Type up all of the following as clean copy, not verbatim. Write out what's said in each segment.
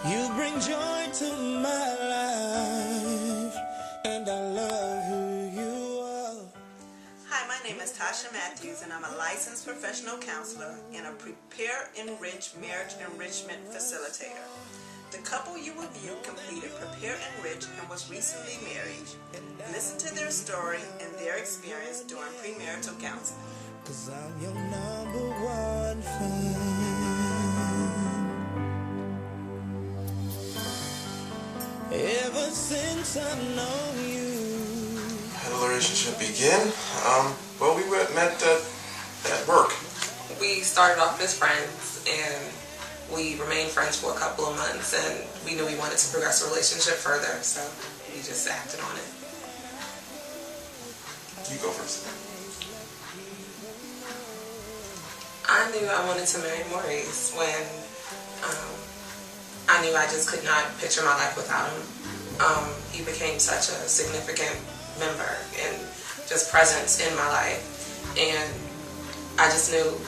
You bring joy to my life, and I love who you are. Hi, my name is LaTasha Matthews, and I'm a licensed professional counselor and a Prepare Enrich marriage enrichment facilitator. The couple you will view completed Prepare Enrich and was recently married. Listen to their story and their experience during premarital counseling. 'Cause I'm your number one fan. Ever since I know you. How did the relationship begin? Well, we met at work. We started off as friends, and we remained friends for a couple of months, and we knew we wanted to progress the relationship further, so we just acted on it. You go first. I knew I wanted to marry Maurice when I knew I just could not picture my life without him. He became such a significant member and just presence in my life, and I just knew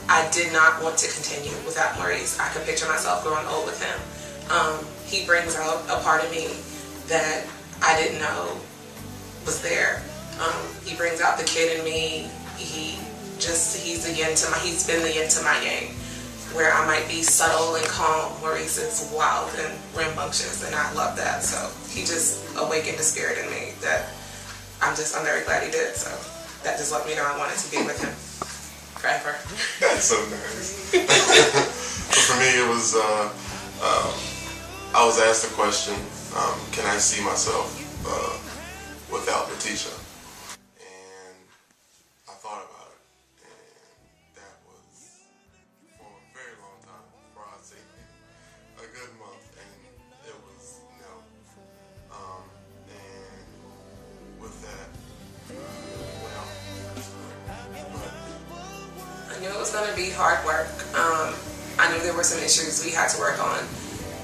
I did not want to continue without Maurice. I could picture myself growing old with him. He brings out a part of me that I didn't know was there. He brings out the kid in me. He's been the yin to my yang. Where I might be subtle and calm, Maurice is wild and rambunctious, and I love that. So he just awakened a spirit in me that I'm very glad he did. So that just let me know I wanted to be with him forever. That's so nice. But for me, it was, I was asked the question, can I see myself without LaTasha? And I thought about it, and that was for a very long time, for I'd say a good month, and it was no. And with that, well, I knew it was going to be hard work. I knew there were some issues we had to work on.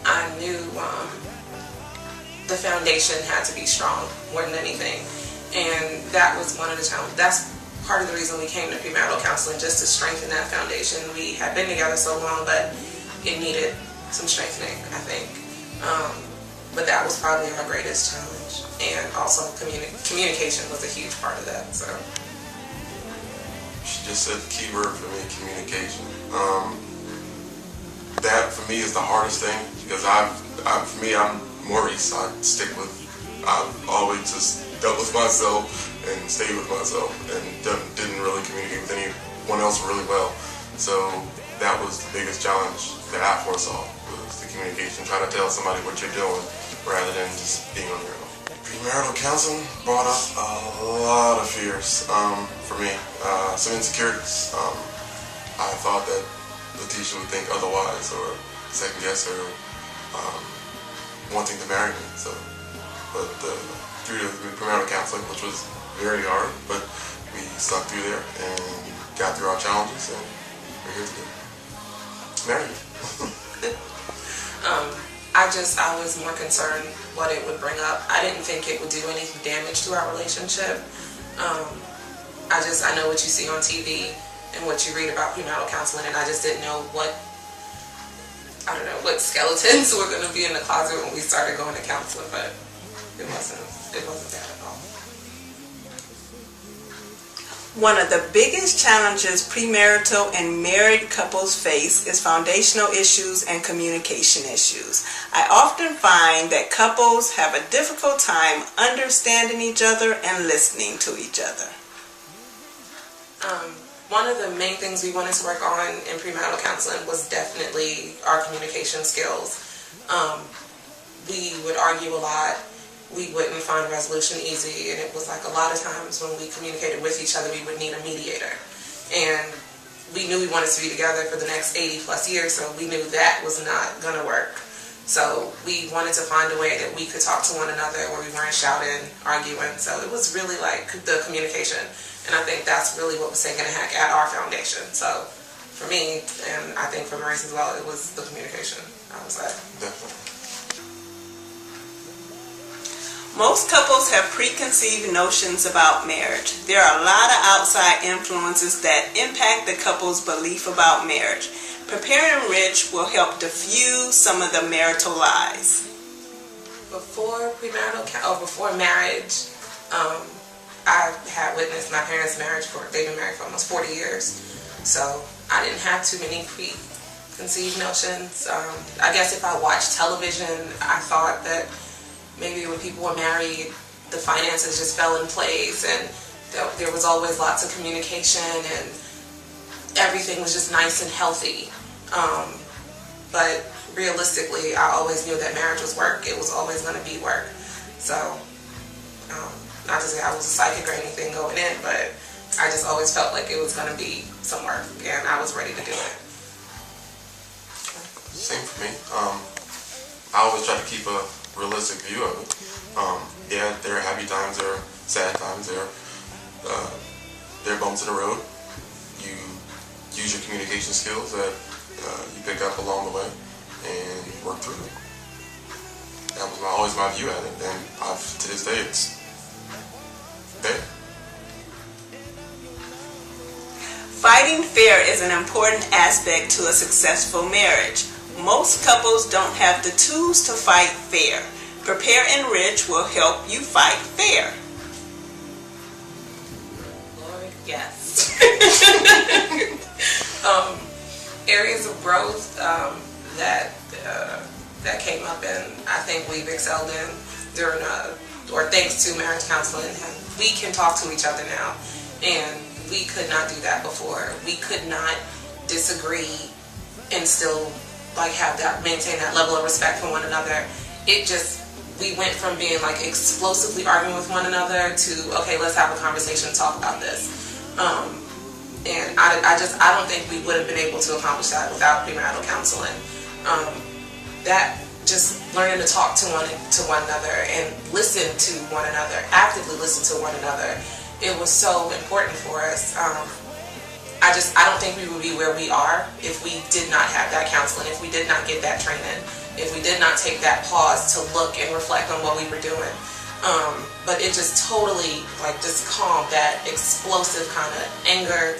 I knew the foundation had to be strong more than anything. And that was one of the challenges. That's part of the reason we came to premarital counseling, just to strengthen that foundation. We had been together so long, but it needed some strengthening, I think. But that was probably our greatest challenge. And also communication was a huge part of that. So. She just said the key word for me, communication. That for me is the hardest thing, because for me, I'm Maurice. I've always just dealt with myself and stayed with myself, and didn't really communicate with anyone else really well. So that was the biggest challenge that I foresaw, was the communication, trying to tell somebody what you're doing rather than just being on your own. Premarital counseling brought up a lot of fears for me, some insecurities. I thought that LaTasha would think otherwise or second guess her wanting to marry me. So, but through the premarital counseling, which was very hard, but we stuck through there and got through our challenges, and we're here today. Married. I was more concerned what it would bring up. I didn't think it would do any damage to our relationship. I know what you see on TV and what you read about premarital counseling, and I just didn't know what skeletons were going to be in the closet when we started going to counseling, but it wasn't that at all. One of the biggest challenges premarital and married couples face is foundational issues and communication issues. I often find that couples have a difficult time understanding each other and listening to each other. One of the main things we wanted to work on in premarital counseling was definitely our communication skills. We would argue a lot. We wouldn't find resolution easy, and it was like a lot of times when we communicated with each other, we would need a mediator. And we knew we wanted to be together for the next 80 plus years, so we knew that was not going to work. So we wanted to find a way that we could talk to one another where we weren't shouting, arguing. So it was really like the communication. And I think that's really what was taking a hack at our foundation. So for me, and I think for Maurice as well, it was the communication, I would say. Definitely. Most couples have preconceived notions about marriage. There are a lot of outside influences that impact the couple's belief about marriage. Prepare Enrich will help diffuse some of the marital lies. Before before marriage, I had witnessed my parents' marriage they've been married for almost 40 years. So I didn't have too many preconceived notions. I guess if I watched television, I thought that maybe when people were married, the finances just fell in place and there was always lots of communication and everything was just nice and healthy. But realistically, I always knew that marriage was work. It was always going to be work. So, not to say I was a psychic or anything going in, but I just always felt like it was going to be some work, and I was ready to do it. Same for me. I always try to keep a realistic view of it. Yeah, there are happy times, there are sad times, there are bumps in the road. You use your communication skills that you pick up along the way and work through it. That was always my view at it, and to this day it's there. Fighting fair is an important aspect to a successful marriage. Most couples don't have the tools to fight fair. Prepare Enrich will help you fight fair. Lord, yes. Areas of growth that came up and I think we've excelled in during or thanks to marriage counseling. We can talk to each other now, and we could not do that before. We could not disagree and still maintain that level of respect for one another. We went from being explosively arguing with one another to, okay, let's have a conversation, talk about this. And I don't think we would have been able to accomplish that without premarital counseling. That just learning to talk to one another and listen to one another, actively listen to one another. It was so important for us. I don't think we would be where we are if we did not have that counseling, if we did not get that training, if we did not take that pause to look and reflect on what we were doing. But it just totally just calmed that explosive kind of anger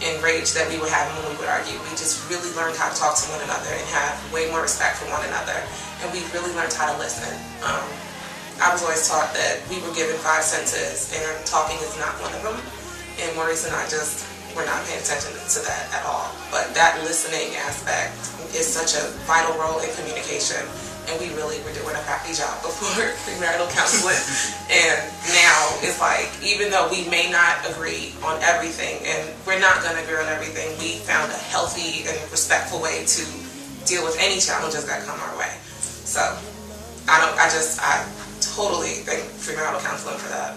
and rage that we would have when we would argue. We just really learned how to talk to one another and have way more respect for one another. And we really learned how to listen. I was always taught that we were given 5 senses and talking is not one of them. And Maurice and I we're not paying attention to that at all. But that listening aspect is such a vital role in communication. And we really were doing a crappy job before premarital counseling. And now it's even though we may not agree on everything, and we're not going to agree on everything, we found a healthy and respectful way to deal with any challenges that come our way. So I totally thank premarital counseling for that.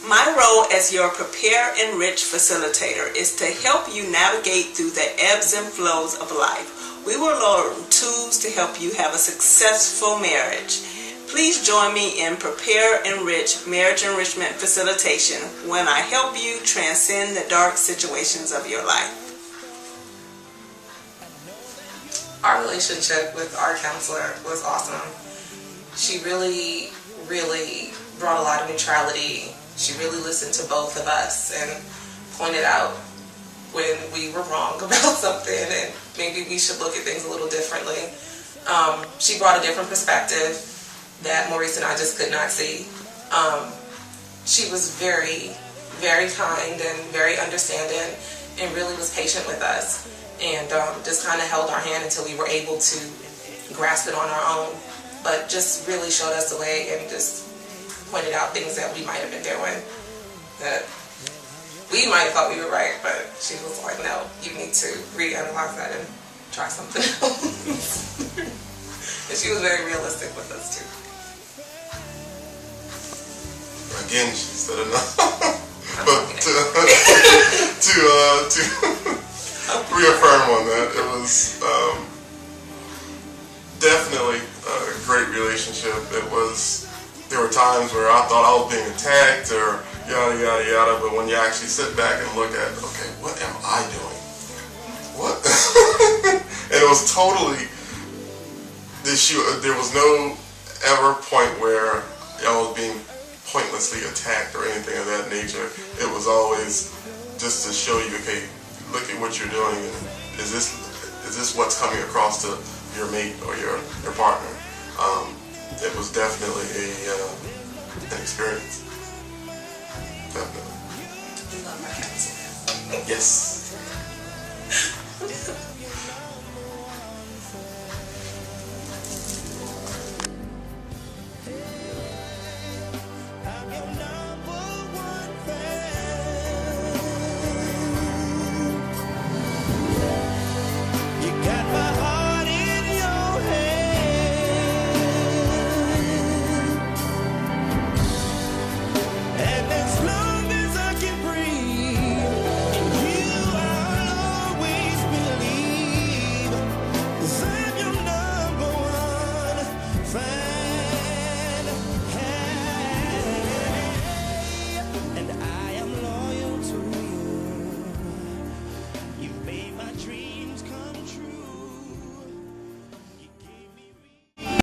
My role as your Prepare Enrich facilitator is to help you navigate through the ebbs and flows of life. We will learn tools to help you have a successful marriage. Please join me in Prepare Enrich Marriage Enrichment Facilitation when I help you transcend the dark situations of your life. Our relationship with our counselor was awesome. She really, really brought a lot of neutrality. She really listened to both of us and pointed out when we were wrong about something and maybe we should look at things a little differently. She brought a different perspective that Maurice and I just could not see. She was very, very kind and very understanding and really was patient with us and just kind of held our hand until we were able to grasp it on our own, but just really showed us the way and just pointed out things that we might have been doing that we might have thought we were right, but she was like, no, you need to reanalyze that and try something else. And she was very realistic with us too. Again, she said enough. But to reaffirm on that, it was definitely a great relationship. There were times where I thought I was being attacked or yada, yada, yada, but when you actually sit back and look at, okay, what am I doing? What? And it was totally, there was no ever point where I was being pointlessly attacked or anything of that nature. It was always just to show you, okay, look at what you're doing, and is this what's coming across to your mate or your partner? It was definitely an experience. Definitely. You love my counselor. Yes.